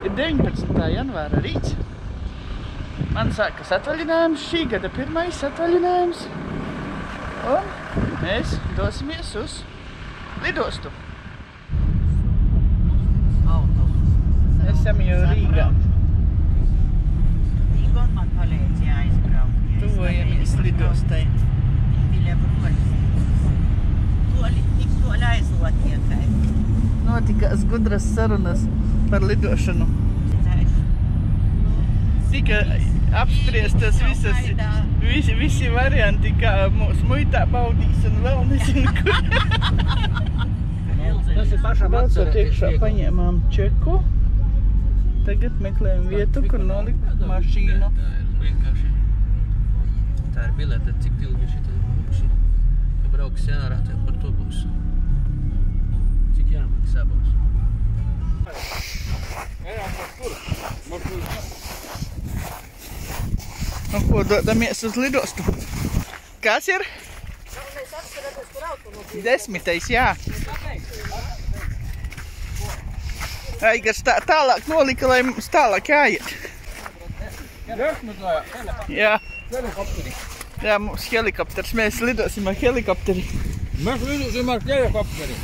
Ir 19. janvāra rīts. Man sākas atvaļinājums, šī gada pirmais atvaļinājums. Un mēs dosimies uz lidostu. Esam jau Rīgā. Man palīdzēja aizbraukt. Tuvojamies lidostai. Tik toļi aizlotiekai. Notikās gudras sarunas par lidošanu. Tika apspriestas visi varianti, kā mūs muitā baudīs un vēl nezinu, kur. Tas ir pašam Braucot iekšā paņēmām čeku. Tagad meklējam vietu, kur nolikt mašīnu. Tā ir bilete, cik ilgi šī ja brauks janvārā, tad par to būs. Cik jāmaksā būs. Nu, ko dodamies uz lidostu? Kas ir? 10. jā. Aigars tālāk nolika, lai mums tālāk jāiet. Jā. Jā, mums helikopters. Mēs lidosim ar helikopteri. Mēs lidosim ar helikopteri.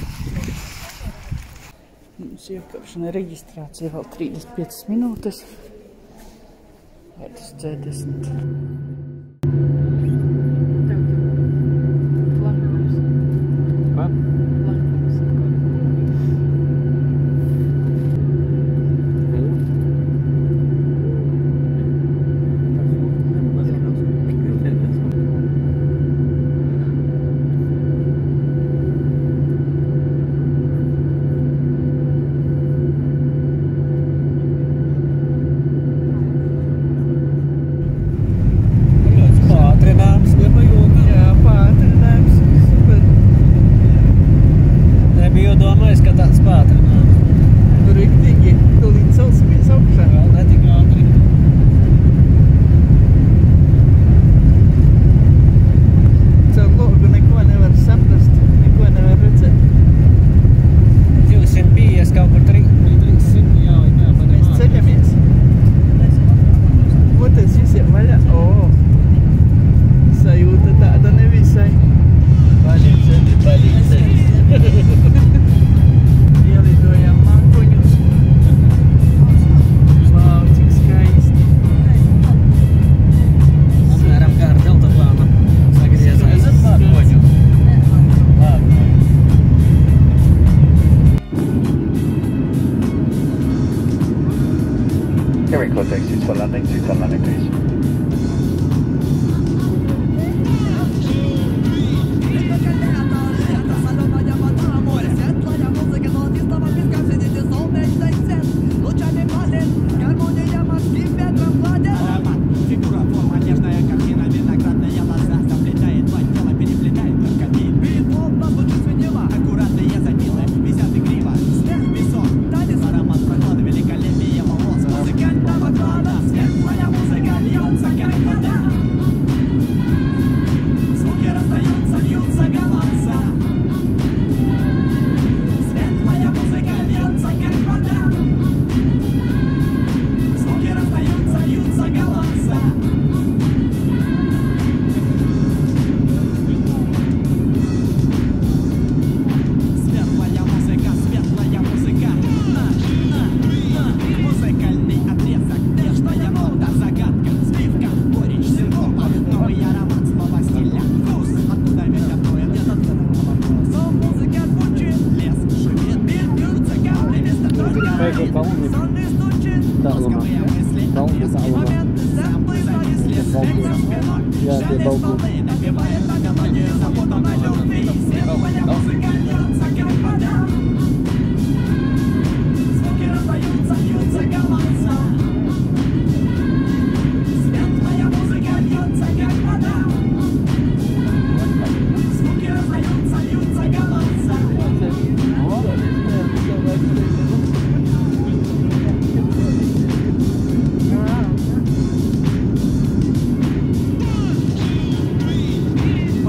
Mums iekāpšana reģistrācija vēl 35 minūtes. Vai tas 40?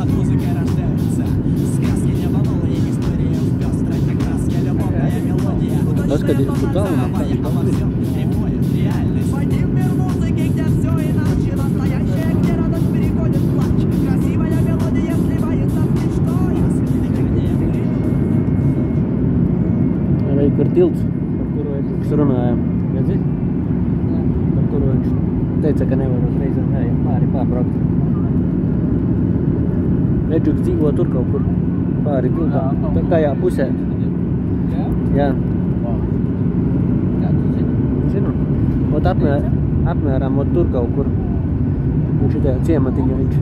Под музыкой рождаются сказки, не волнуй их истории. tilts, par kuru mēs runājam. Redzi? Par kuru viņš teica, ka nevar uzreizēm pārbraukt. Redžuks dzīvo tur kaut kur pāri tiltam, tajā pusē. Jā. Kā tu zini? Zinu. Ot apmēram ot tur kaut kur. Un šitajā ciematiņā viņš.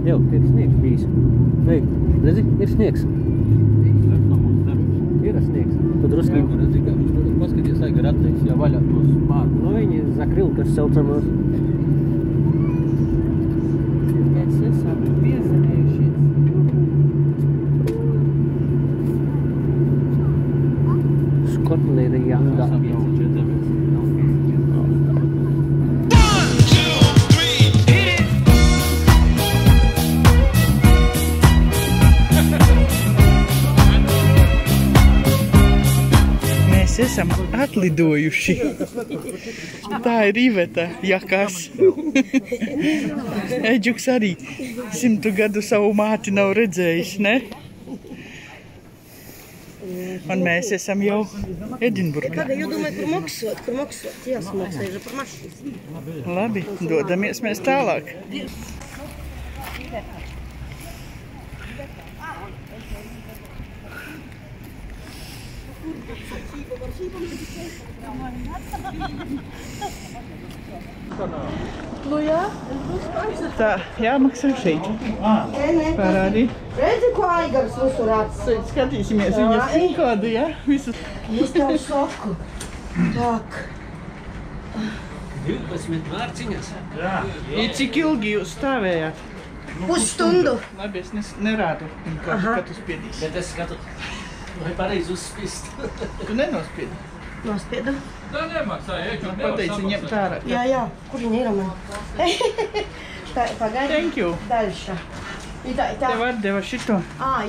Jau, ir sniegs bijis. Ei, redzi, ir sniegs. Ir sniegs. Tu druski... Redzi, kā viņš paskaties, aiga rateiks, jā, vaļā tos mārkus. Nu, viņi zakrilkas saucamos. Mēs esam piezemējušies. Skotlerijanda. Esam jau 4. Mēs esam atlidojuši. Tā ir Iveta, jakas. Eģuks arī 100 gadu savu māti nav redzējis, ne? Un mēs esam jau Edinburgā. Kāda jūs domājat par maksot? Kur maksot? Jāsamaksā ir par mašīnu. Labi, dodamies mēs tālāk. Nu jā. Tā, jāmaksā šeit. Parādi. Redzi, ko Aigars visur atsaka? Skatīsimies viņas pīkodu, ja? Visus. Es tev saku. Tak. 12 mārciņas. I cik ilgi jūs stāvējāt? Pusstundu. Labi, es nerādu, kad tu spiedīsi. Bet es skatu, vai pareizi uzspist. Tu nenospiedi. Nospiedu. Tā nemaksā, Man pateici ņemt ārā. Jā, kur viņa ir man? Pagaidi. Thank you. Daļša. Tev atdeva šito.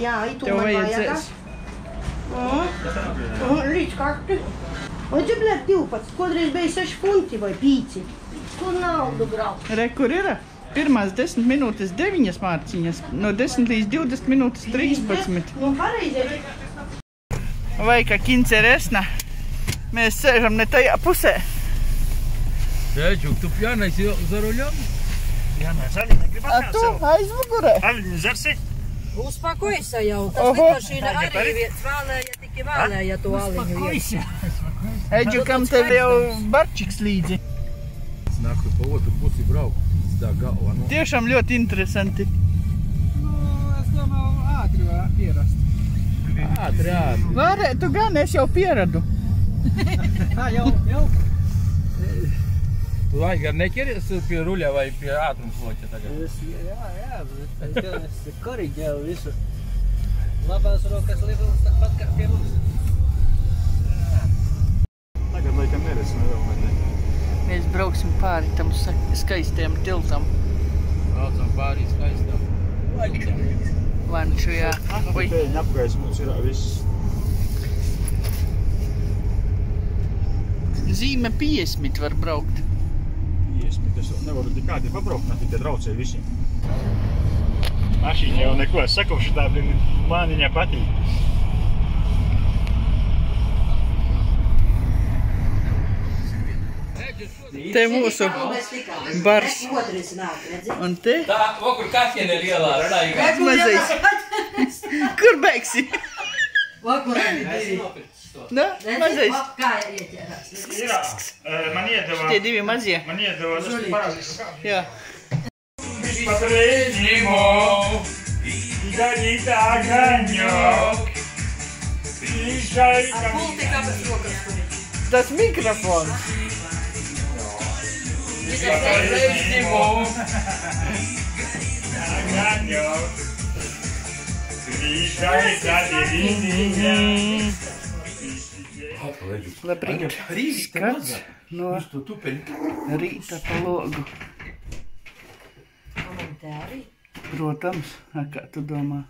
Jā, itu Tev man vajadzēs. Līdz karti. Vai džiblēt 12, kodreiz bija 6 funti vai 5. Kur naudu braukt? Re, kur ir? Pirmās 10 minūtes 9 mārciņas, no 10 līdz 20 minūtes 13. Nu, pareizi. Vai, ka kinceresna? Mēs sēžam ne tajā pusē. Tēčuk, tu pjānais za ruļām? Jā, mēs arī negribam A tu aizmugurē? Aļņu zersi? Uzpakoja jau. Tas Oho. lidmašīna arī vēlēja, tikai vēlēja to aliņu iet. Eģukam tev jau barčiks līdzi. Nāku pa otru pusi braukt. Tā galva, nu. Tiešām ļoti interesanti. Es domāju, ātri pierast. Ātri. Varētu gan, es jau pieradu. Tā jau. Tu Aigar neķeries pie ruļa vai pie ātrumsloķa tagad? Jā, bet es koriģēju visu. Labās rokas līdz tāpat kā pie mums. Tagad laikam neresinu vēl, vai ne? Mēs brauksim pāri tam skaistajam tiltam. Braucam pārī skaistam. Vanču, jā. Oi. Pēļņa apgais mums ir viss. Zīme 50 var braukt. 50, es nevaru tikādi pabraukt, ne tikai draucēji visiem. Mašīņa jau neko, es saku, šitā māniņa patīk. Te mūsu bars. Un te Tā, kur kaķene lielā staigā. mazais. Kur beigsi? Nu, mazais. Kā ieķerās? Man iedeva... Tie divi mazie. Man iedeva tas parādīs. Jā. По-прежнему горит огонёк. Приезжай ко мне. Tas mikrofons. Labrīt, skats no rīta pa logu. Protams, kā tu domā?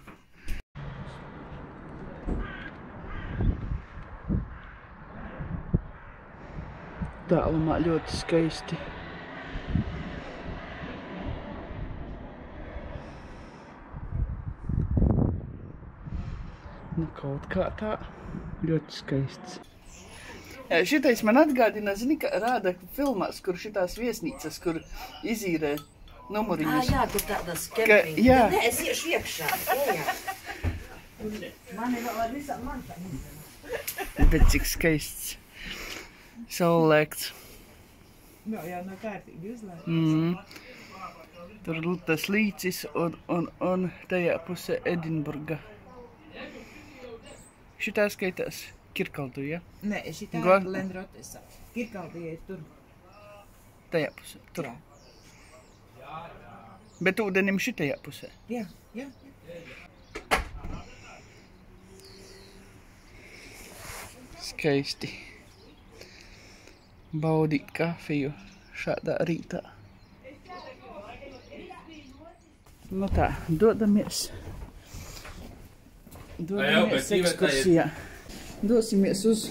Tālumā ļoti skaisti. Nu, kaut kā tā, ļoti skaists. Jā, šitais man atgādina, zini, ka rāda filmās, kur šitās viesnīcas, kur izīrē numuriņus. Jā, kur tādas kempingas. Jā. Nē, es iešu iekšā. Mani vēl ar visām mantām. Bet cik skaists. Saulēkts. Jā, no kārtīgi uzlēk. Tur tas līcis un tajā pusē Edinburga. Šitā skaitās Kirkaldu, ja? Nē, šitā ir Lendrotesa. Kirkaldu ir tur. Tajā pusē, tur. Bet ūdenim šitajā pusē. Jā. Skaisti. Baudīt kafiju šādā rītā. Nu tā, dodamies ekskursijā. Dosimies uz,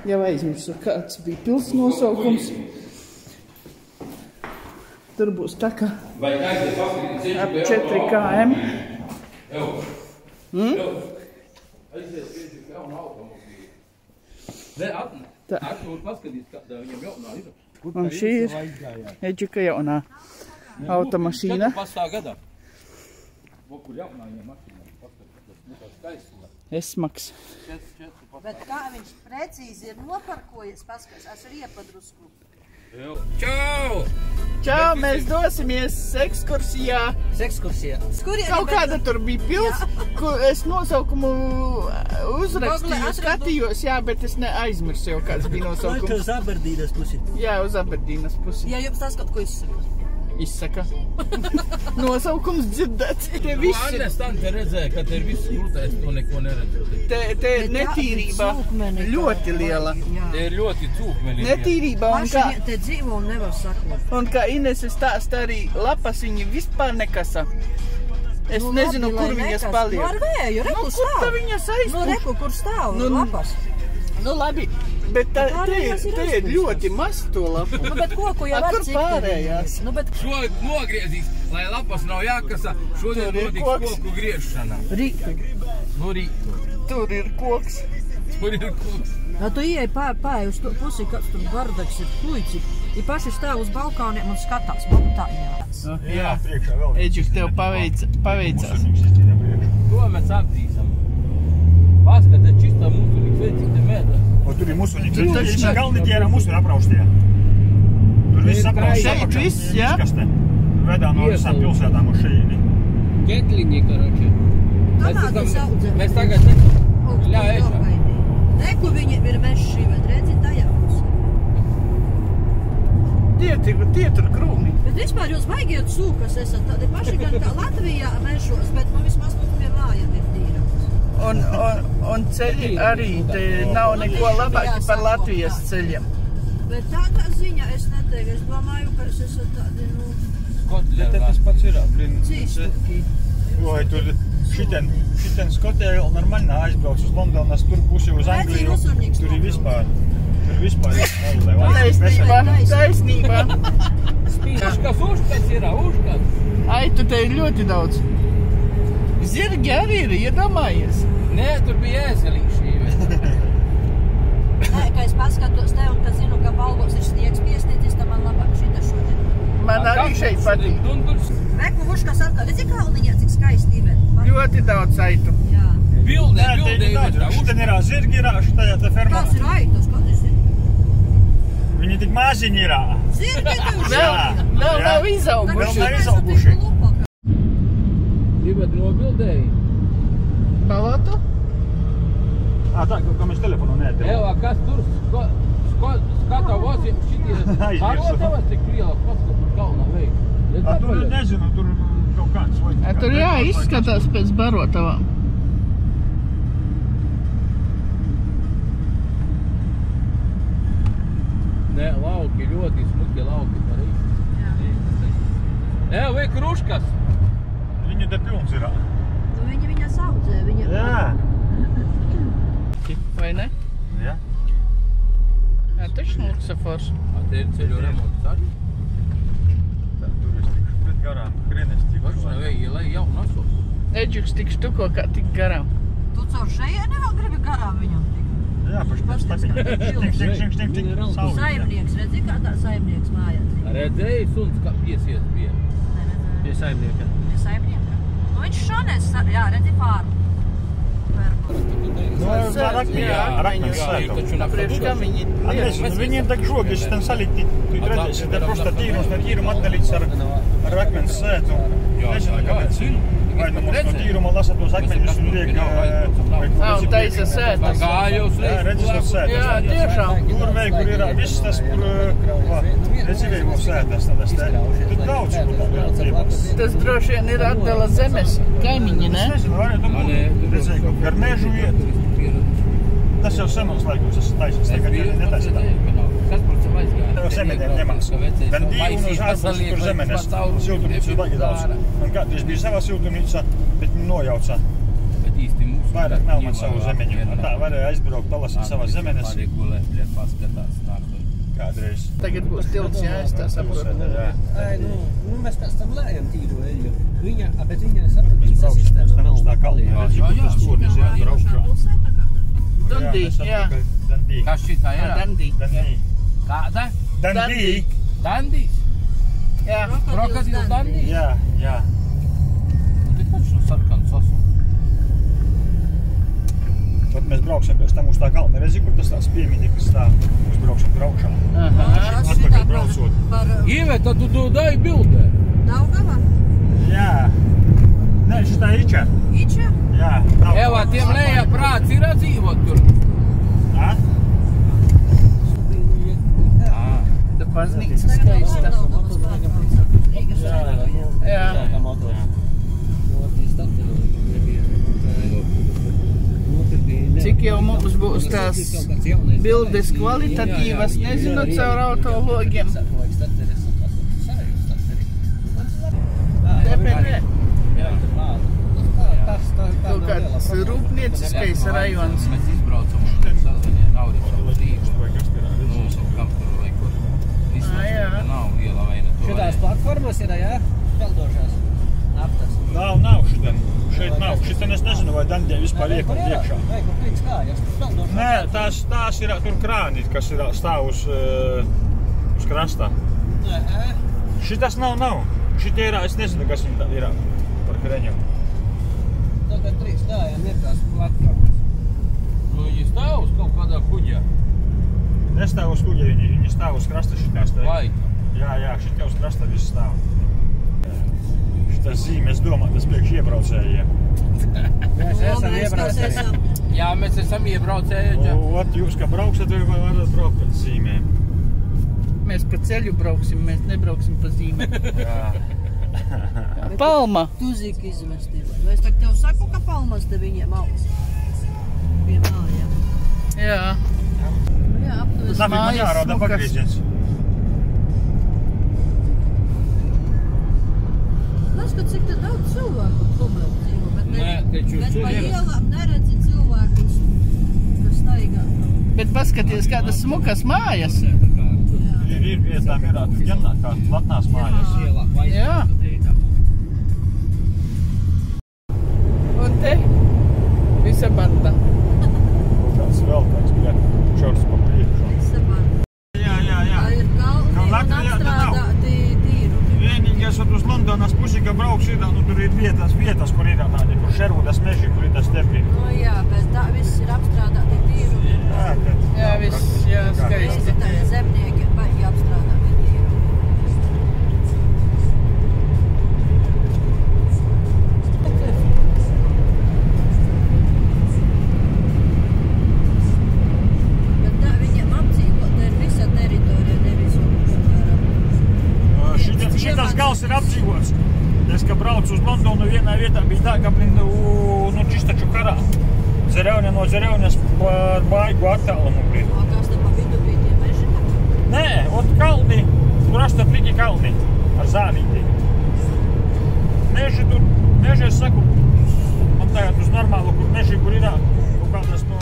jau aizmirsu, kāds bija pils nosaukums. Tur būs tā kā ap 4 km. Un šī ir Eģika jaunā automašīna. Esmaks. Bet kā viņš precīzi ir noparkojies, paskatās, es ar iepadrusku. Čau! Čau, mēs dosimies ekskursijā. Ekskursijā. Kaut kāda tur bija pils, kur es nosaukumu uzrakstīju, skatījos, jā, bet es neaizmirsu jau kāds bija nosaukums. Vai tu uz Aberdīnas pusi? Jā, uz Aberdīnas pusi. Jā, jums tas kaut ko izsaka. Izsaka. Nosaukums dzirdēts. Te visi. Annes tante redzēja, ka te ir viss krūtais, to neko neredzu. Te netīrība ļoti liela. Te ir ļoti cūkmeni. Netīrība un kā... Maši te dzīvo un nevar sakot. Un kā Inese stāsta arī, lapas viņi vispār nekasa. Es nezinu, kur viņas paliek. Nu ar vēju, reku stāv. Kur ta viņas aizpūš? Nu reku, kur stāv, lapas. Nu labi, bet te ir ļoti maz to lapu. Nu bet koku jau var cik pārējās. Nu bet... Šo nogriezīs, lai lapas nav jākasa, šodien notiks koku griešana. Rītu. Nu rītu. Tur ir koks. Tur ir koks. Ja tu ieej pārēj uz to pusi, kāds tur bardaks ir puici, ja paši stāv uz balkoniem un skatās, man tā jās. Jā, priekšā vēl. Eģik, tev paveicās. To mēs aptīsam. Paskatē, čistā musuļīgs, veic, cik te mēdās. O, tur ir musuļīgs. Viņš galni tie ir musuļi apraustie. Tur viss apraustie. Šeit viss, jā? Vedā no visām pilsētām uz šeini. Ketliņi, karoči. Tomātus audzē. Mēs tagad ļā ešā. Reku viņiem ir meši, bet redzi tajā pusē. Tie tur krūmi. Bet vispār jūs baigiet sūkas esat tādi paši gan kā Latvijā mešos, bet nu vismaz mums pie mājām ir tīrāks. Un ceļi arī te nav neko labāki par Latvijas ceļiem. Bet tā ziņā es neteiktu, es domāju, ka es esat tādi, nu... Bet te tas pats ir, blin. Cīstuki. Vai tur šiten Skotē normalnā aizbrauc uz Londonas, tur pusi uz Angliju. Tur ir vispār ir Taisnībā. Uškas ir, uškas. Ai, tu te ir ļoti daudz. Zirgi arī ir, iedomājies. Nē, tur bija ēzelīši. Nē, ka es paskatos te un, ka zinu, ka balvos ir sniegs piesnietis, tad man labāk šita šodien. Man arī šeit patīk. Reku uškas atkal, redzi kalniņā, cik skaisti ivet. Ļoti daudz aitu. Jā. Bildē ir tā. Šitien ir zirgi ir, šitajā te fermā. Kāds ir aitos, kāds ir? Viņi tik maziņi ir. Zirgi tev Vēl nav izauguši. Vēl nav izauguši. Gribat nobildēji? Balotu? Tā, ka mēs telefonu neatdevam. Eva, kas tur Skatā vāciem šitie Harotavas tik liela paskatu kalnā veik. Tur nezinu, tur kaut kāds vai... Tur izskatās pēc Barotavām. Nē, lauki, ļoti smuki lauki parīk. Jā, vai kruškas? Viņu te pilns ir. Nu, viņa saudzē, viņa... Jā. Vai ne? Jā. Jā, taču luksafors. Te ir ceļu remonts arī? Tā, tur es tikšu pret garām, krenes tikšu. Vašana vei ielai jau nasos. Eģuks tik štuko, kā tik garām. Tu caur šejieni vēl gribi garām viņam tik? Jā, paši pēc tapiņa. Tik, sauli. Saimnieks, redzi, kā tā saimnieks mājās? Redzēji, suns kā piesies bija. Pie saimnieka. Pie saimnieka? Nu, viņš šonēs, jā, redzi pāru. Rakmeņu sēto. Priekš kā viņi... Andrejs, viņiem tak žogi, es ten salikti, tu redzēsi, te prosta tīrums no tīruma atdalīts ar rakmeņu sētu. Nezinu, kāpēc. Vai nu mums no tīruma lasa tos akmeņus un liek... Un taisa sētas. Gājos Jā, redzi tos sētas. Jā, tiešām. Tur vei, kur ir viss tas, kur... Redzi veivo sētas tadas te. Tur daudz, kur tā ir dzīvās. Tas droši vien ir atdala zemes kaimiņi, ne? Es nezinu, varētu būt, redzēju, kaut gar mežu iet. Tas jau senos laikos esmu taisīts, tagad jau netaisītā. Tev semeniem nemās. Gan divi un uz ārpus, kur zemenes. Siltumnīca ir baigi daudz. Man kādreiz bija savā siltumnīca, bet nojauca. Vairāk nav man savu zemeņu. Tā varēja aizbraukt, palasīt savas zemenes. Kādreiz. Tagad būs tilts, jā, es tā saprotu. Nu, mēs pēc tam lējam tīru eļu. Viņa, bet viņa saprot, visas sistēma nav. Tā kalnā, redzi, kur tas stūrnis ir tur augšā. Dundī, jā. Dandī. Kas šitā ir? Dundī. Dandī. Kāda? Dandī. Dandīs? Jā. Krokodils Dandīs? Jā, jā. Tik taču sarkans sasu. Tad mēs brauksim pēc tam uz tā kalna. Redzi, kur tas tās piemineklis tā uzbrauksim tur augšā. Atpakaļ braucot. Ive, tad tu dai bildē. Daugava? Jā. Nē, šitā Iča. Iča? Jā. Evā, tiem lējā prāts ir atdzīvot tur. A? Da baznīca skaista. Jā. Cik jau mums būs tās bildes kvalitatīvas, nezinu, caur autologiem. DPD. Kaut kāds rūpnieciskais rajons. Mēs izbraucam un sazvanījām Nauriču Rīgu. Nu, kam tur vai kur. Jā. Nav liela vaina to. Šitās platformas ir, jā? Peldošās naftas. Nav šitien. Šeit nav. Šitien es nezinu, vai Dandē vispār iekam iekšā. Vai, kur klīts kājas, peldošās. Nē, tās ir tur krāni, kas ir stāv uz krastā. Nē, Šitas nav. Šitie ir, es nezinu, kas viņi tā ir par kreņiem. tagad 3 gājām ir tās platformas. Nu, viņi stāv uz kaut kādā kuģā. Nestāv uz kuģa, viņi stāv uz krasta šitās. Vai? Jā, šitie uz krasta visi stāv. Šitas zīme, es domāju, tas priekš iebraucējiem. Mēs esam iebraucēji. Jā, mēs esam iebraucēji. Ot, jūs, ka brauksat, vai varat braukt pēc zīmēm? Mēs pa ceļu brauksim, mēs nebrauksim pa zīmēm. Jā. Palma. Tuzīki izmestībā. Es tak tev saku, ka palmas te viņiem augst. Pie mājām. Jā. Jā, aptuveni. Nafik man jārauda pagrieziens. Paskat, cik te daudz cilvēku tomēr dzīvo, bet Nē, taču bet pa cilvēki. ielām neredzi cilvēkus, kas staigā. Bet paskaties, kādas smukas mājas. Ir vietām, ir ģennā, kā platnās mājas. Jā. Un te visa banda. Kāds vēl kāds bija šaurs pa priekšu. Jā. Tā ir galvenie un Latvijā te nav. apstrādāti tīrumi. Vienīgi esot uz Londonas pusi, ka braukšu ir, nu tur ir vietas, kur ir tādi, kur Šervudas meži, kur ir tas stepri. No jā, bet tā viss ir apstrādāti tīrumi. Jā, viss, jā, skaisti. Tā ir zemnieki baigi apstrādāti tīrumi. Bet tā viņiem apdzīvot, te ir visa te kalnu vienā vietā bija tā, ka, nu, čistaču karā. Zerevņa no Zerevņas par baigu attālumu. Kas te pa vidu bija tie meži? Nē, ot kalni, kur asta pliki kalni ar zānīti. Meži tur, meži es saku, man tagad uz normālu, kur meži, kur ir kaut kādas no...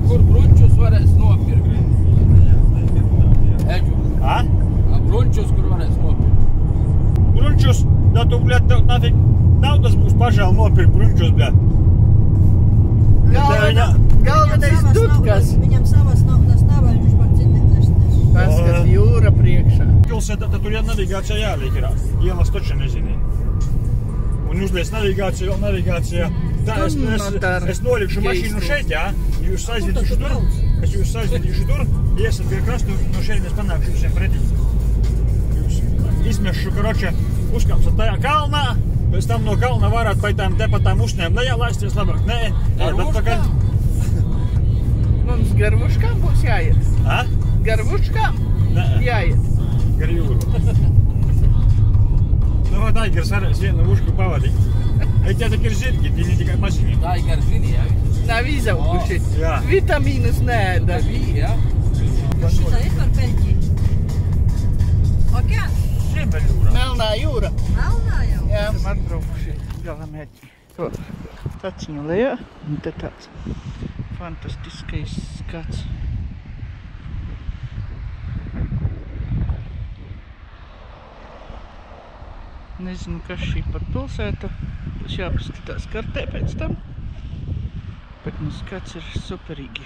Kur brunčus varēs nopirkt? Eģu. A? Brunčus, kur varēs nopirkt? Brunčus, da tu, bļat, tev nafik naudas būs pažēl nopirkt brunčus, bļat. Galvenais dudkas. Viņam savas naudas nav, viņš par citiem nešties. Paskat jūra priekšā. Pilsētā, tad tur navigācija jāliek ir. Ielas taču nezini. Un uzliec navigāciju, vēl navigācija. Tā, es nolikšu mašīnu šeit, jā? Jūs aizvedīšu tur, es jūs aizvedīšu tur, iesat pie krastu, no šeit es panākšu visiem pretī. Jūs izmešu, karoče, uzkāpsat tajā kalnā, pēc tam no kalna varat paitām tepatām uzņēm lejā laisties labāk. Nē, atpakaļ. Mums garvuškām būs jāiet. A? Garvuškām? Nē. Jāiet. Gar jūru. Nu, vai Taigars varēs vienu ušku pavadīt. Ei tie tik ir zirgi, tie ne tikai maziņi. Taigar zini, jā? Nav izauguši. Jā. Vitamīnus neēda. Jā? Šitā ir par Beļģiju. Okeāns? Ziemeļjūra. Melnā jūra. Melnā jau? Jā, esam atbraukuši galamērķi. To taciņu lejā. Un te tāds fantastiskais skats. Nezinu, kas šī par pilsētu. Tas jāpaskatās kartē pēc tam. Bet nu skats ir superīgi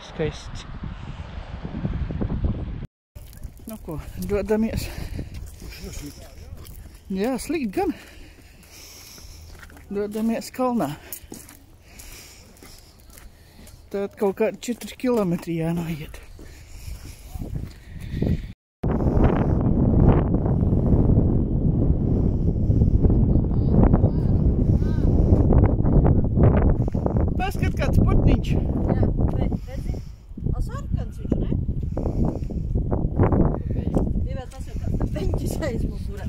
skaists. Nu ko, dodamies. Jā, slikt gan. Dodamies kalnā. Tad kaut kādi 4 kilometri jānoiet. Paskat, kāds putniņš. Jā, redzi? O sarkans viņš, ne? Divēl tas jau kāds beņķis aizmugurē.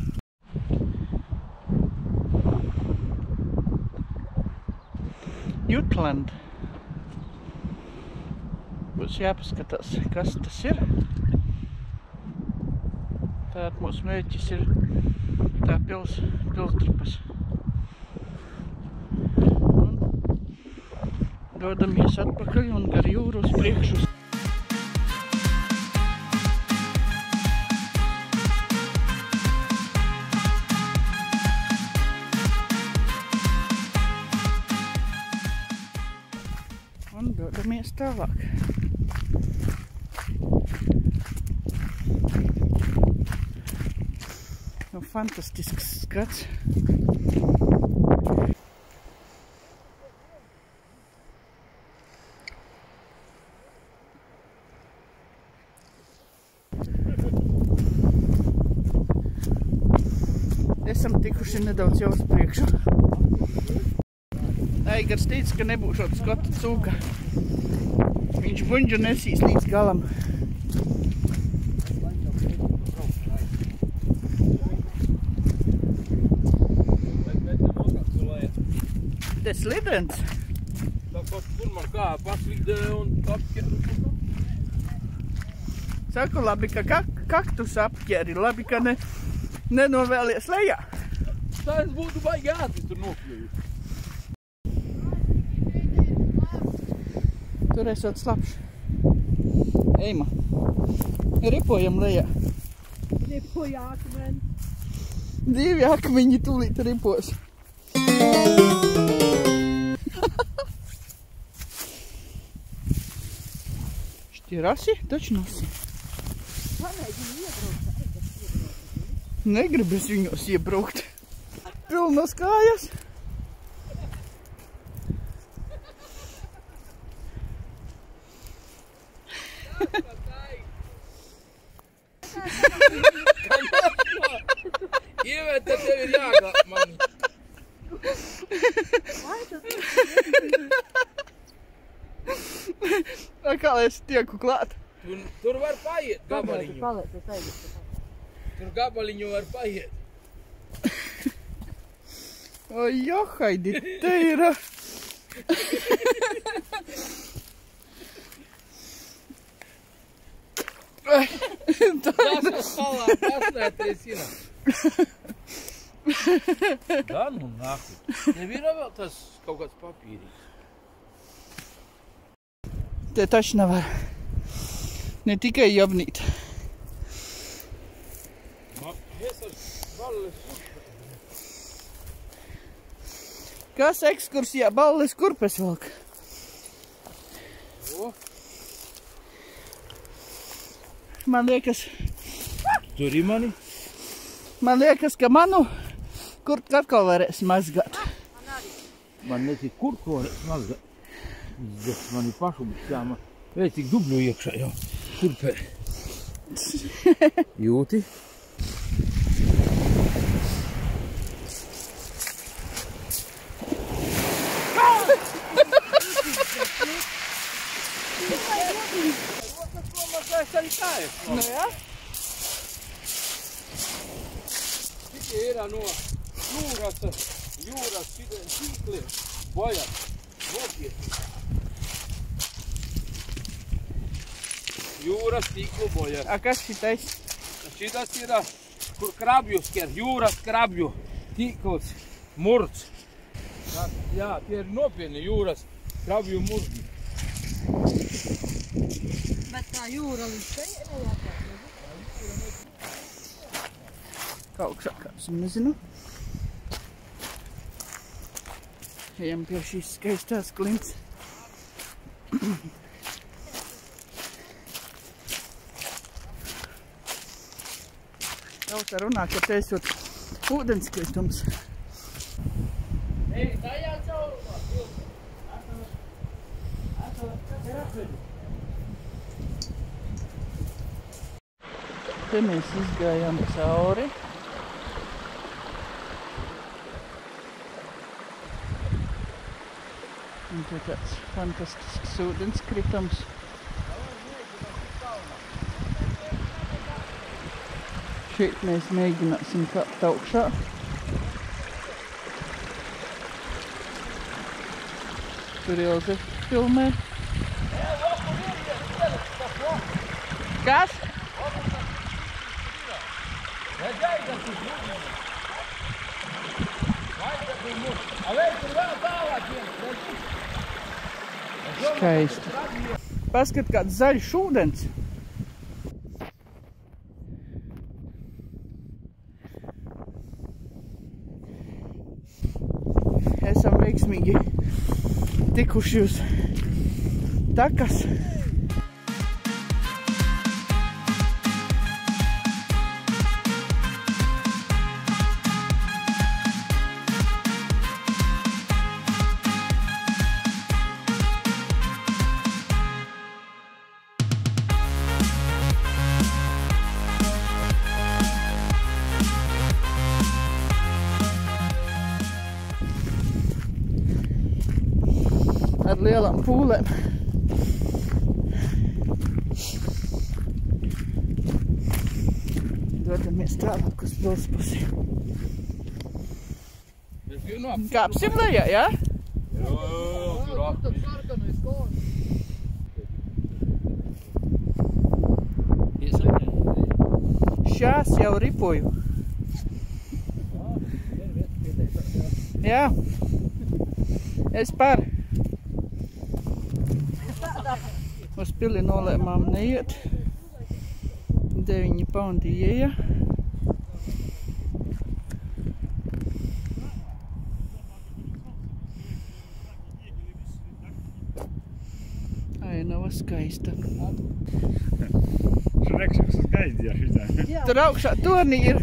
Jutland. Būs jāpaskatās, kas tas ir. Tātad mūsu mērķis ir tā pilsdrupas. Dodamies atpakaļ un gar jūru uz priekšu. Un dodamies tālāk. Nu, fantastisks skats. Esam tikuši nedaudz jau uz priekšu. Aigars teica, ka nebūšot skotu cūka. Viņš buņģu nesīs līdz galam. Te slidens? Tā kaut kur man kā paslidē un apķeru. Saku, labi, ka kaktus apķeri, labi, ka nenovēlies lejā. Tā es būtu baigi ātri tur nokļuju. Tur esot slapš. Eima, ripojam lejā. Ripoja akmeni. 2 akmeņi tūlīt ripos. Šķirasi, taču nosi. Negribas viņos iebraukt. Pilnas kājas. Ievēta, tev ir jāglāb mani. Kā lai es tieku klāt? Tur var paiet gabaliņu. Tur gabaliņu var paiet. O, johaidi, te ir... Tas palā, pasnēties ir. Da, nu nahu. Tev ir vēl tas kaut kāds papīrīgs. Te taču nevar. Ne tikai jabnīt. Es ar balles Kas ekskursijā balles kurpes velk? O, Man liekas, tur ir mani. man liekas, ka manu kurpku atkal varēs mazgāt. Man netik kur to varēs mazgāt. Man ir pašu jāma. Veic, tik dubļu iekšā jau. Kurpē. Jūti? Nu, jā? Tikai ir no jūras šitiem tīkliem. Bojāt. Nopiet. Jūras tīklu bojāt. A, kas šitais? Šitas ir, kur krabju sker. Jūras krabju tīkls. Murts. Jā, tie ir nopietni jūras krabju murti. Bet tā jūra līdz šeit nejāpāt. Kaut kāpsim, nezinu. Ejam pie šīs skaistās klints. Tauta runā, ka te esot ūdenskritums. Te mēs izgājām cauri. Un te tāds fantastisks ūdenskritums. Šeit mēs mēģināsim kāpt augšā. Tur Ilze filmē. Kas? Skaisti. Paskat, kāds zaļš ūdens. Esam veiksmīgi tikuši uz takas. Ar lielām pūlēm. Dodamies tālāk uz pils pusi. Kāpsim lejā, jā? Tur Šās jau ripoju. Jā. Es par. Uz pili nolēmām neiet. 9 paundi ieja. Ainava skaista. Šrekšaks skaidījā šitā. Tur augšā tornī ir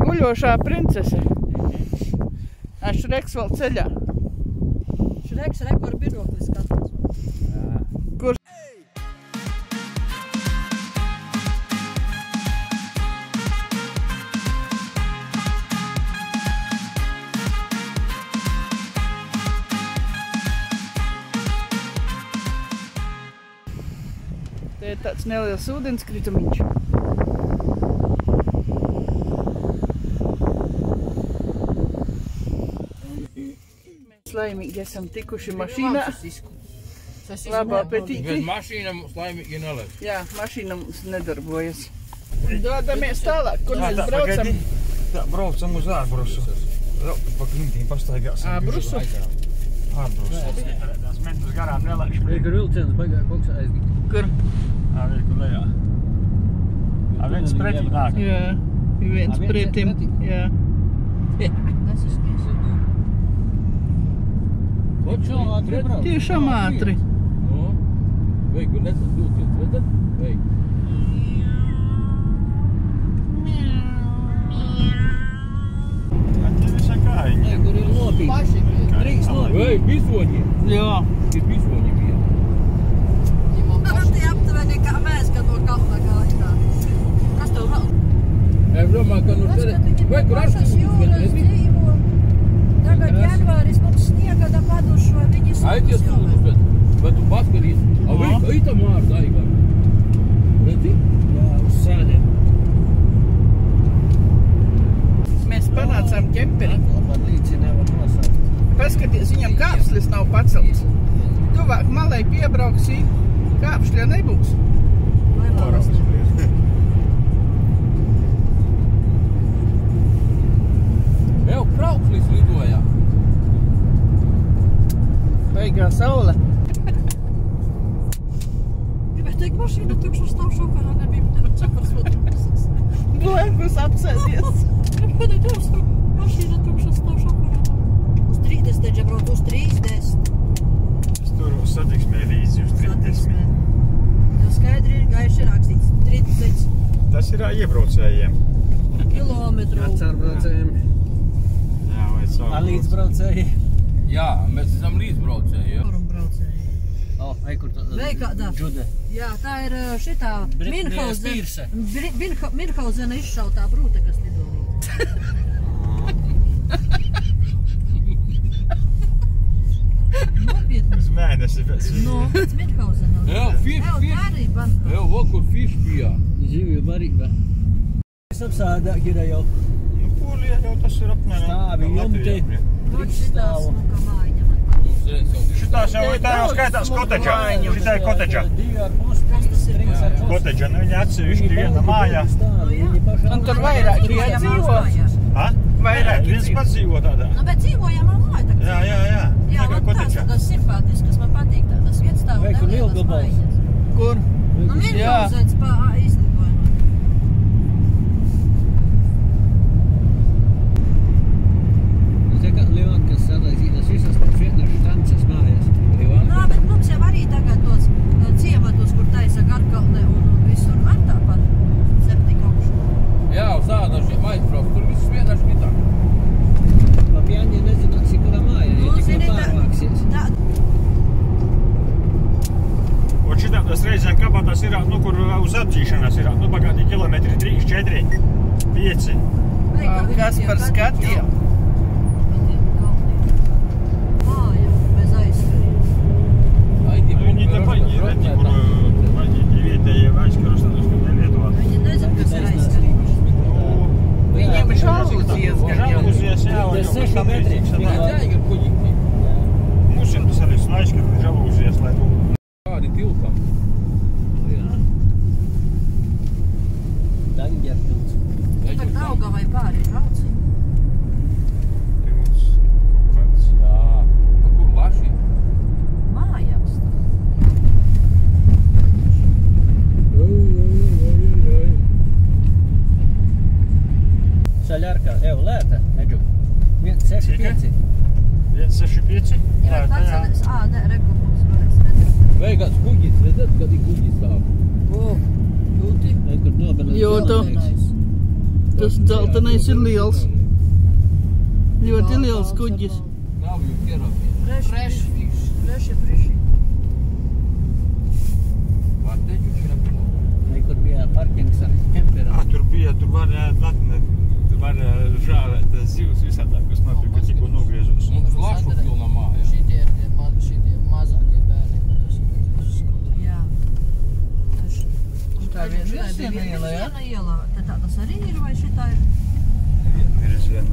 guļošā princese. Šreks vēl ceļā. Šreks rekord biroklis skatās. Kur? tāds neliels ūdenskritumiņš. Mēs laimīgi esam tikuši mašīnā. Labā apetīti. Bet mašīna mums laimīgi neliek. Jā, mašīna mums nedarbojas. Dodamies tālāk, kur mēs braucam. Tā, braucam uz Ārbrusu. Pa klintīm pastaigāsim. Ārbrusu? Ārbrusu. Tās mentus garām nelaišu. Kur vilciens baigā koks aizgīt. Kur? Kur lejā. Viens pretī nāk. Jā, viens pretim. Jā. Tiešām ātri. Vei, kur nesas vilciens, redzat? Vei. Nē, kur ir lopīgi. Drīks lopīgi. Vei, bisoņi. Jā. Ir bisoņi bija. Tie aptuveni kā mēs, kad no kalna gājā. Kas tev vēl? Es domāju, ka nu tere... Vai kur Pašas jūras dzīvo. Tagad janvāris mums sniegada padušo, viņi Aities sūdus, bet tu paskarīs. A vei, ka itam ārda aigā. Redzi? Jā, uz sēniem. Mēs panācām ķemperi. Par līdzi nevar nosaukt. Paskaties, viņam kāpslis nav pacelts. Tuvāk malai piebrauksī, kāpšļa nebūs. Jau kraukslis lidojā. Baigā saule. Gribēju teikt, mašīna tukša stāv šokarā, nebija čakars otrs. Blakus apsēdies. Gribēju teikt, mašīna tukša stāv šokarā. Uz 30, ja brauc uz 30. Es tur satiksmē līdzi uz 30. Jau skaidri ir gaiši rakstīts 30 Tas ir iebraucējiem. kilometru. Atcārbraucējiem. Jā, vai caur. Līdzbraucēji. Jā, mēs esam līdzbraucēji, ja? Braucēji. Vai kur tā? Vei kādā. Džude. Jā, tā ir šitā Spīrse. Minhausena izšautā brūte, kas lido līdzi. Nopietni. Uz mēnesi pēc. No, pēc Minhausena. Jā, fiš. Tā arī banka. Jā, vakur fiš bija. Zivju barība. Es apsādāk ir jau. Nu, Polijā jau tas ir apmēram. Stāvi, jumti. Tur šitā smuka mājiņa man patīk. Šitās jau tā jau skaitās kotedžā. Šitā ir kotedžā. 2,5, 3,5. Kotedžā, nu viņi atsevišķi viena mājā. Un tur vairāk iedzīvo. Ha? Vairāk Viens pats dzīvo tādā. Nu, bet dzīvojam ar māju tagad. Jā. Jā, Tā kā man tās kotedžā. tādas simpātiskas, man patīk tādas vietas Vai kur Lielgabals? Kur? Nu, Minhausens pa izlidojumu. Livankas sadaizītas visas vienas štancas mājas. Nā, bet mums jau arī tagad tos ciematus, kur taisa Garkalne un visur var tāpat septikaušu. Jā, uz ādašiem aizbraukt, tur viss vienā šmitā. Labi, Jāņi nezināsi, kurā māja, ja tikko pārvāksies. Un šitās reizēm kabatās ir, nu, kur uz apdzīšanās ir, nu, pagādi kilometri 3, 4, 5. Kas par skatiem? Māja, bez aizskarības. Viņi te paņi, redzi, kur paņi vietējie aizkarus, tādus, kur nelietovā. Viņi nezin, kas ir aizskarības. Viņiem žalūzies gan jau. Žalūzies, jā, un jau 6 metri. Jāiga kuģīgi. Mums ir tas arī aizkaru žalūzies, lai būtu. Kādi tilkam? Jā. Daņģerpils. Bet auga vai pāri brauci? Pilns kaut kāds. Jā. A kur laši? Mājās. Saļarkā, evo, lēta, Edžu. 1,65. 1,65? Jā, atceries. Nē, rekupums varēs redzēt. Vai kāds kuģis, redzat, kad ir kuģis stāv? Jūti? Vai kur nobeļas Jūtu. Tas dzeltenais ir liels. Ļoti liels kuģis. Nav jau pierāpie. Freši. Vārteģu šrapino. Vai kur bija parkings ar kemperā. Tur var žāvēt zivs visādā, kas nopirka tikko nogriežus. Mums lašu pilna māja. Šitie ir tie mazākie bērni, bet tas ir Jā. viena iela, jā? Viena iela. Te tādas arī ir, vai šitā ir?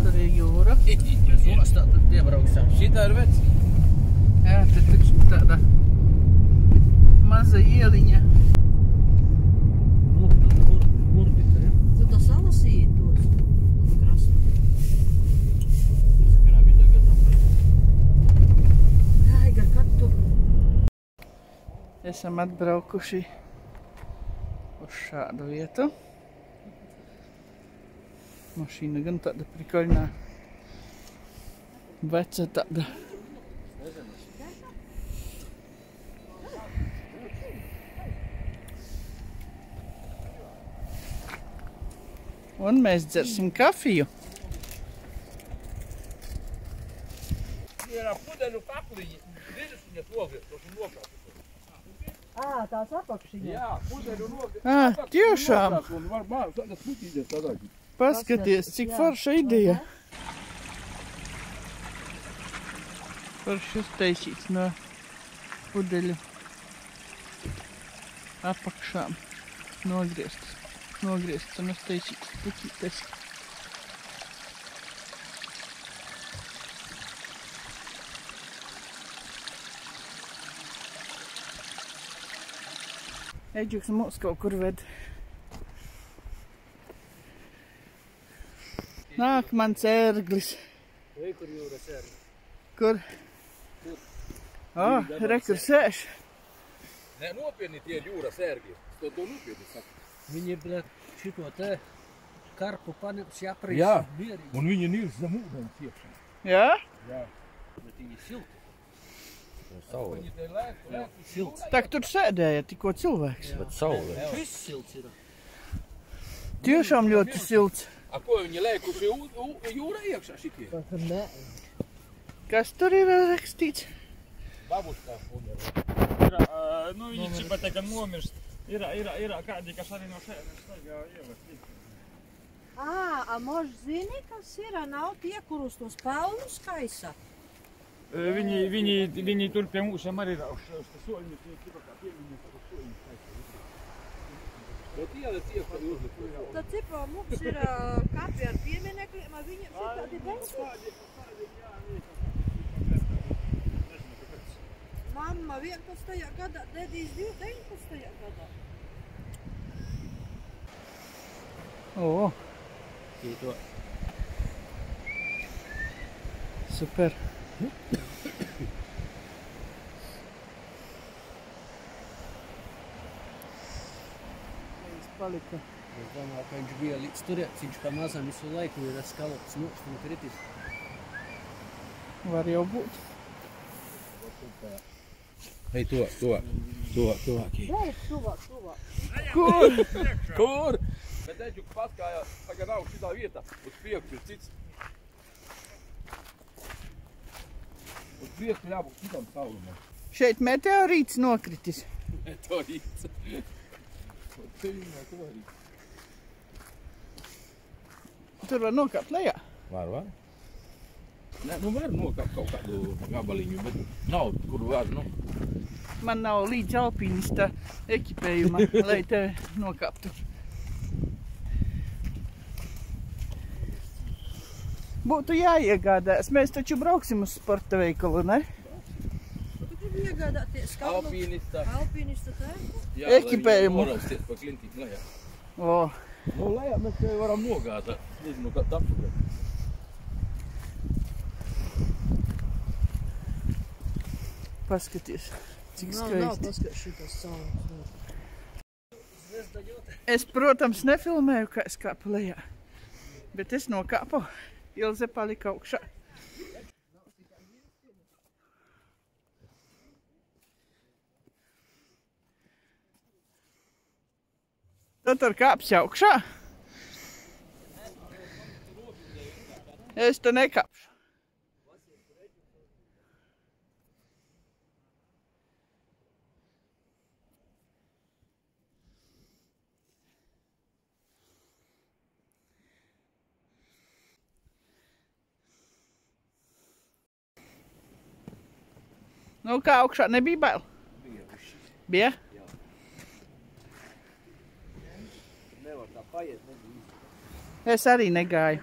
Tur ir jūra. Jūs ostā tad iebrauksām. Šitā ir vec. Jā, te taču tāda maza ieliņa. Murdita, jā? Tu tas salasīji tos krastu. Skrabi tagad apēc. Aigar, kad tu? Esam atbraukuši uz šādu vietu. Mašīna gan tāda prikoļnā. Veca tāda. Un mēs dzersim kafiju. Ir pudeļu kakliņi. Rīdus viņas nogrieztos un nokāptos. Tās apakšiņā. Jā, pudeļu nogrieztos. Tiešām! Un var mājas tādas putīdes tādā. Paskaties, cik forša ideja. Forši uztaisīts no pudeļu apakšām. Nogriezts un uztaisīts puķītes. Eģuks mūs kaut kur ved. Nāk mans ērglis. Vai, kur jūras ērglis? Kur? Re, kur sēž. Nē, nopietni tie ir jūras ērgi. To nopietni saka. Viņi, bļat, šito te karpu paneps jāprīs. Jā, Bierīgi. un viņi nīrs zem ūdens iekšā. Jā? Jā. Bet viņi silti. Viņi te lētu. Silts. Tak tur sēdēja tikko cilvēks. Bet saule. Viss silts ir. Tiešām ļoti silts. A ko viņi lēkuši jūra iekšā šitie? Nē. Kas tur ir rakstīts? Babuškā Ir, nu viņi čipa te, ka nomirst. Ir kādi, kas arī no šeit staigā ievest. Mož zini, kas ir? Nav tie, kurus tos pelnus kaisa? Viņi tur pie mūsiem arī ir uz soļņu, tie kā pieviņas uz soļņu skaistā. Bet iela tie, kad uzliku. Tad cipā mums ir kapi ar pieminekļiem, viņiem šitādi bensi. Mamma 11. gadā, dedīs 19. gadā. O, Tito. super. Palika. Es domāju, ka viņš bija līdz turēt, viņš kā mazam visu laiku ir skalots nokst un kritis. Var jau būt. Hei, tuvākī. Tuvāk. Kur? Bet Eģuks paskājās, tagad nav šitā vietā. Uz priekšu ir cits. Uz priekšu jābūt citam saulumam. Šeit meteorīts nokritis. Meteorīts. Tur var nokāpt lejā. Var. Nē, nu var nokāpt kaut kādu gabaliņu, bet nav, kur var, nu. Man nav līdz alpīnista ekipējuma, lai te nokāptu. Būtu jāiegādās. Mēs taču brauksim uz sporta veikalu, ne? Tu gribi iegādāties kalnu alpīnista tērpu? Jā, Ekipējumu. Lai norausties pa klintīm lejā. O, Nu, lejā mēs te varam nogādāt. Nezinu, kā tapšukat. paskaties, cik Nav skaisti. paskatīt šitas saules. Es, protams, nefilmēju, kā es kāpu lejā, bet es nokāpu. Ilze palika augšā. Tu tur kāpsi augšā? Es te nekāpšu. Nu, kā augšā nebija bail? Bija? Es arī negāju.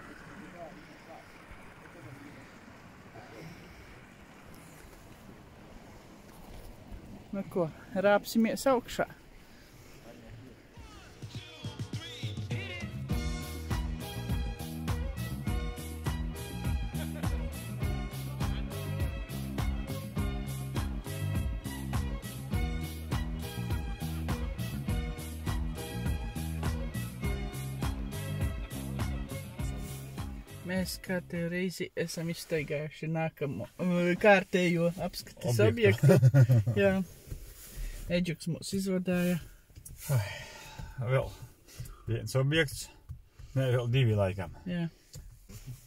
Nu ko, rāpsimies augšā. Mēs kārtējo reizi esam izstaigājuši nākamo kārtējo apskates objektu. Jā. Eģuks mūs izvadāja. Vēl viens objekts. Nē, vēl 2 laikam. Jā.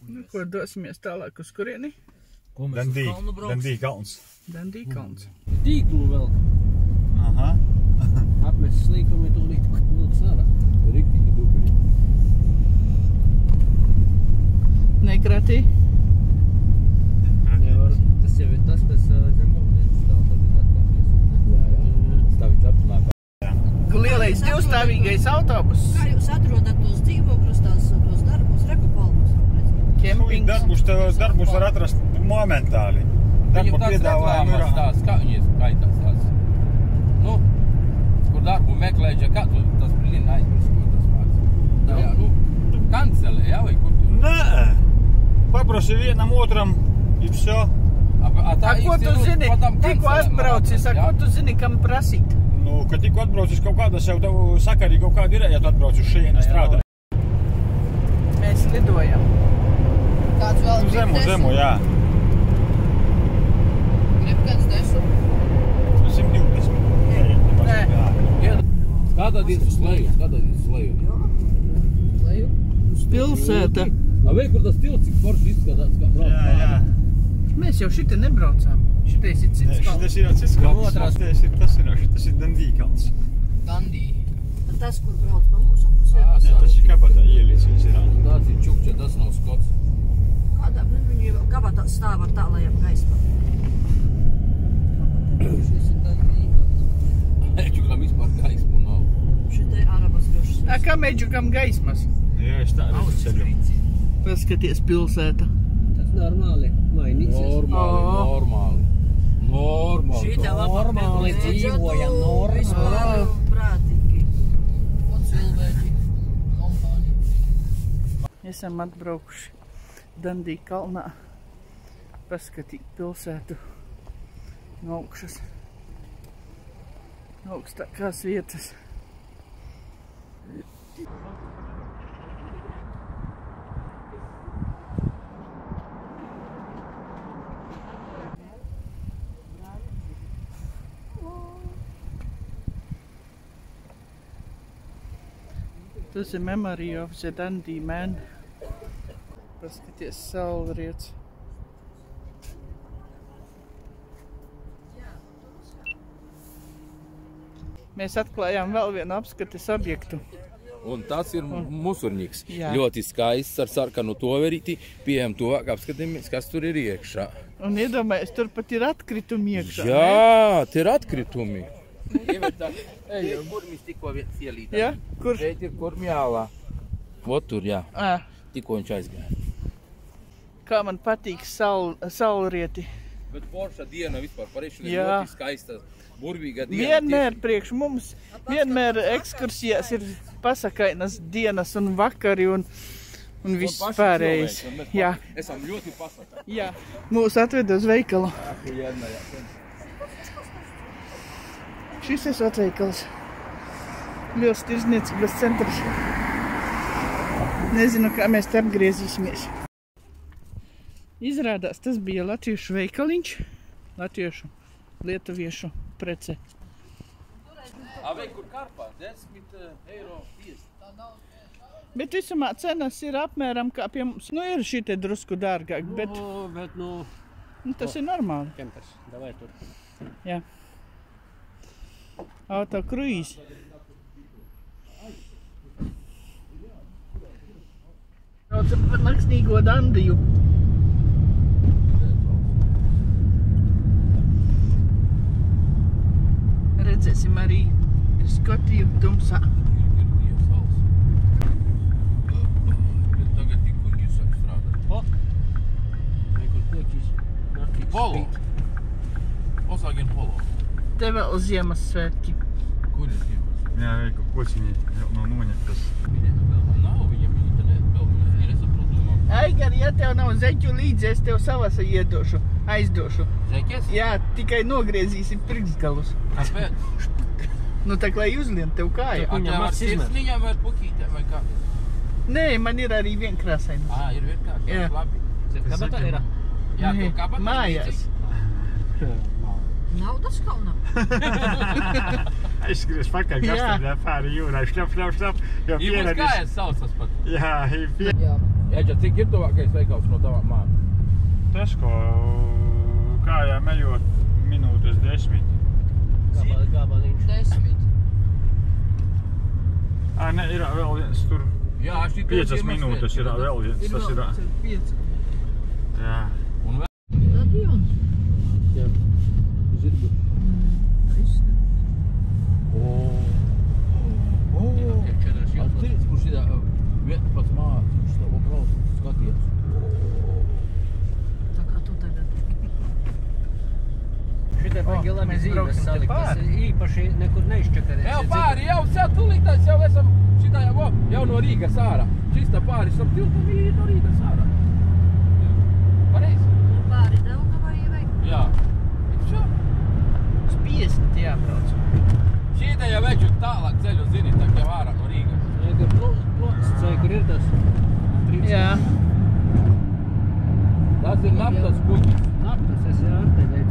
Nu, ko dosimies tālāk uz kurieni? Dandī kalns. Dandī kalns. Tīklu vēl. Aha. Apmest slīkumi tūlīt vilks ārā. Riktīgi dubļi. Nekratī? Nevar. Tas jau ir tas, kas zemūdens stāv tagad atkāpies. Jā. Stāviņš apsnāk. Lielais divstāvīgais autobus. Kā jūs atrodat tos dzīvokļus, tos darbus, rekupalmus? Kempings. Darbus var atrast momentāli. Darbu piedāvājumi ir. Tās, kā viņas kaitās tās. Nu, kur darbu meklēģa, kā tu tas blina aizmirst, ko tas vārds. Jā, nu, kancelē, jā, vai kur tu? Nē. Paprasi vienam otram, ir vso. Ko tu zini, tikko atbraucis, ko tu zini, kam prasīt? Nu, ka tikko atbraucis kaut kādas jau tavu sakarī kaut kādu ir, ja tu atbrauc uz šejienu strādā. Mēs lidojam. Kāds vēl grib Zemu, jā. Grib kāds 10? 120. Nē. Skatādīs uz leju, Leju? Pilsēta. Vai, kur tas tilts, cik forši izskatās, kā brauc? Jā. Mēs jau šite nebraucām. Šitais ir cits kalns. Šitais ir cits kalns. Tas ir Dandī kalns. Dandī. Tas, kur brauc pa mūsu pusē? Jā, tas ir kabatā ielīts, viņš ir. Tas ir čukča, tas nav skots. Kādā, viņi kabatā stāv ar tālajiem gaismā. Šis ir Dandī. Eģukam vispār gaismu nav. Šitai ārabas gašas. Kā Eģukam gaismas? Jā, es tā redzu ceļu. Paskaties pilsēta. Tas normāli mainīsies. Normāli. Šitā Normāli dzīvojam, normāli. Vispār prātīgi. Un cilvēki, kompānija. Esam atbraukuši Dandī kalnā. Paskatīt pilsētu no augšas. Augstākās vietas. Tas ir Memory of the Dundee Man. Paskaties, saulriets. Mēs atklājām vēl vienu apskates objektu. Un tas ir musurņiks. Jā. Ļoti skaists ar sarkanu toverīti. Pieejam tuvāk, apskatāmies, kas tur ir iekšā. Un iedomājies, tur pat ir atkritumi iekšā. Jā, tie ir atkritumi. Ej, kurmis tikko viens ielītā. Ja? Kur? Šeit ir kurmjālā. Ot tur, jā. Tikko viņš aizgāja. Kā man patīk saulrieti. Bet forša diena vispār pareišana ir Jā. ļoti skaista. Burvīga diena. Vienmēr priekš mums, vienmēr ekskursijās ir pasakainas dienas un vakari un viss pārējais. Jā. Esam ļoti pasakā. Jā. Mūs atveda uz veikalu. Šis esot veikals. Liels tirzniecības centrs. Nezinu, kā mēs te apgriezīsimies. Izrādās, tas bija latviešu veikaliņš. Latviešu, lietuviešu prece. Vai kur karpā? 10,50 €. Bet visumā cenas ir apmēram kā pie mums. Nu, ir šitie drusku dārgāk, bet tas ir normāli. Kempers, davai tur. Jā. Auto kruīzi. Braucam par naktsnīgo Dandiju. Redzēsim arī Skotiju tumsā. vēl Ziemassvētki. Kur ir Ziemassvētki? Jā, Veiko, kociņi no noņemtas. Nav viņam internetu, vēl ir saprotumā. Aigar, ja tev nav zeķu līdzi, es tev savas iedošu, aizdošu. Zeķes? Jā, tikai nogriezīsim pirkstgalus. Kāpēc? Nu, tā lai uzlien tev kāja. A tev ar sirsniņām vai pukītēm vai kā? Nē, man ir arī vienkrāsainas. Ir vienkārši, Jā. labi. Kabatā ir? Jā, tev kabatā Mājās. Naudas kaunā. Aizskries pakaļ, kas Jā. tad pāri jūrai, šļap, jau Ir mums pieradis. kājas saucas pat. Jā, Jā. Eģa, cik ir tuvākais veikals no tavām mājām? Tesko kājām ejot minūtes 10. Gabaliņš. 10. Ne, ir vēl viens tur Jā, šī 5 minūtes ir vēl viens, tas ir. 5. Jā. Un vēl? Stadions. Jā. Zirgu. Atceries, kur šitā vieta pats mācis, tavu brauc, skaties. Tā kā tu tagad. Šitai baigi labi mēs zīmes brauksim te salikt, tas pāri. īpaši nekur neizčakarēs. Jau pāri, jau tūlītās jau esam šitā jau no Rīgas ārā. Šista pāri starp tiltam ir no Rīgas ārā. Pareizi? Pāri Daugavai vai? Jā. Šo? Uz 50 jābrauc. Šīta jau veču tālāk ceļu zini, tā jau ārā no Rīgas. Plots, kur ir tas? Jā. Tas ir naftas kuģis. Naftas, es ar tevi